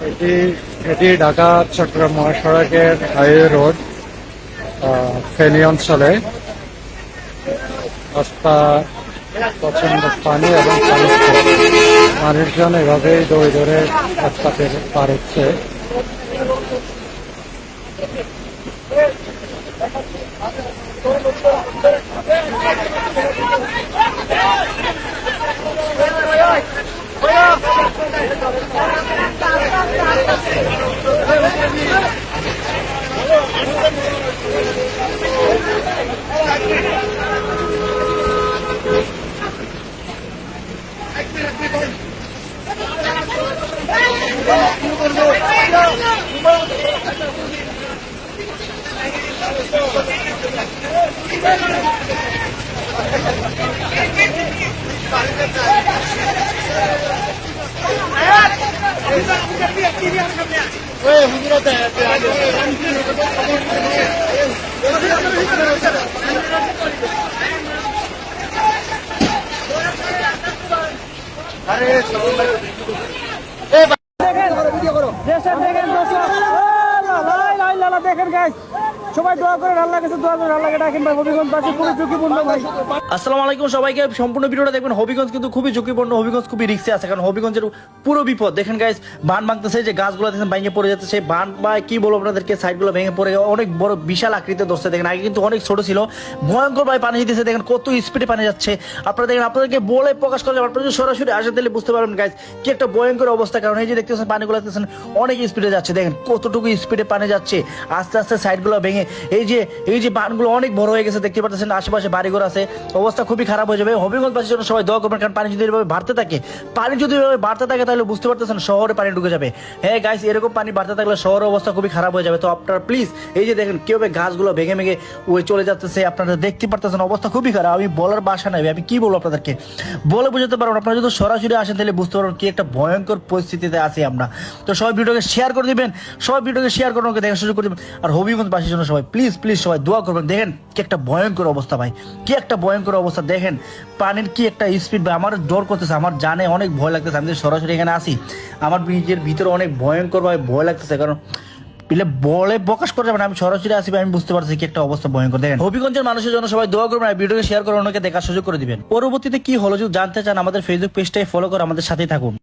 এটি এটি ঢাকা চট্টগ্রাম মহাসড়কের হাইওয়ে রোড ফেনী অঞ্চলে। রাস্তা প্রচন্ড পানি এবং মানুষজন এভাবেই দৌড়ে দৌড়ে রাস্তা পার হচ্ছে। দেখেন গাইস, সবাই দোয়া করেন, আল্লাহর কাছে দোয়া করেন, আল্লাহকে ডাকেন ভাই। হবিগঞ্জবাসী খুবই ঝুঁকিপূর্ণ ভাই। আসসালামু আলাইকুম সবাইকে, সম্পূর্ণ ভিডিওটা দেখবেন। হবিগঞ্জ কিন্তু খুবই ঝুঁকিপূর্ণ, হবিগঞ্জ খুবই রিস্কে আছে, কারণ হবিগঞ্জের পুরো বিপদ। দেখেন গাইস, বান ভাঙতেছে, যে গাছগুলো দেখেন ভেঙে পড়ে যাচ্ছে, সেই বান বা কি বলবো আপনাদেরকে, সাইডগুলো ভেঙে পড়ে অনেক বড় বিশাল আকৃতিতে ধরছে। দেখেন আগে কিন্তু অনেক ছোট ছিল, ভয়ঙ্কর ভাবে পানি দিতেছে। দেখেন কত স্পিডে পানি যাচ্ছে, আপনারা দেখেন, আপনাদেরকে বলে প্রকাশ করলে আপনারা যদি সরাসরি আসেন তাহলে বুঝতে পারবেন গাইস কি একটা ভয়ঙ্কর অবস্থা। কারণ এই যে দেখতেছেন পানিগুলো দেখতেছেন অনেক স্পিডে যাচ্ছে, দেখেন কতটুকু স্পিডে পানি যাচ্ছে, আস্তে আস্তে সাইডগুলো ভেঙে এই যে বানগুলো অনেক বড় হয়ে গেছে, দেখতে পাচ্ছেন আশেপাশে বাড়িঘর আছে, অবস্থা খুবই খারাপ হয়ে যাবে। হবিগঞ্জবাসীর জন্য সবাই দোয়া করবেন, কারণ পানি যদি এভাবে বাড়তে থাকে, তাহলে বুঝতে পারতেছেন শহরে পানি ঢুকে যাবে। হ্যাঁ গাইস, এরকম পানি বাড়তে থাকলে শহরের অবস্থা খুবই খারাপ হয়ে যাবে। তো আপনারা প্লিজ, এই যে দেখেন কিভাবে গাছগুলো ভেঙে ভেঙে ওই চলে যাচ্ছে, আপনারা দেখতে পারতেছেন অবস্থা খুবই খারাপ। আমি বলার ভাষা নাই, আমি কি বলবো আপনাদেরকে, বলে বুঝতে পারবেন। আপনারা যদি সরাসরি আসেন তাহলে বুঝতে পারবেন কি একটা ভয়ঙ্কর পরিস্থিতিতে আছি আমরা। তো সবাই ভিডিওকে শেয়ার করে দিবেন, সবাই ভিডিওকে শেয়ার করে ওকে দেখার সুযোগ করে দিবেন। আর হবিগঞ্জবাসীর জন্য সবাই প্লিজ সবাই দোয়া করবেন। দেখেন কি একটা ভয়ঙ্কর অবস্থা ভাই, কি একটা ভয়ঙ্কর অবস্থা। দেখেন পানির কি একটা স্পিড ভাই, আমার ডর করতেছে, আমার জানে অনেক ভয় লাগতেছে। আমি যদি সরাসরি এখানে আসি, আমার নিজের ভিতরে অনেক ভয়ঙ্কর ভাবে ভয় লাগতেছে, কারণ বলে প্রকাশ করা যাবে না। আমি সরাসরি আসি, আমি বুঝতে পারছি কি একটা অবস্থা ভয়ঙ্কর। দেখেন হবিগঞ্জের মানুষের জন্য সবাই দোয়া করবেন, আর ভিডিওকে শেয়ার করে অন্যকে দেখার সুযোগ করে দিবেন। পরবর্তীতে কি হলো যদি জানতে চান, আমাদের ফেসবুক পেজটাই ফলো করে আমাদের সাথেই থাকুন।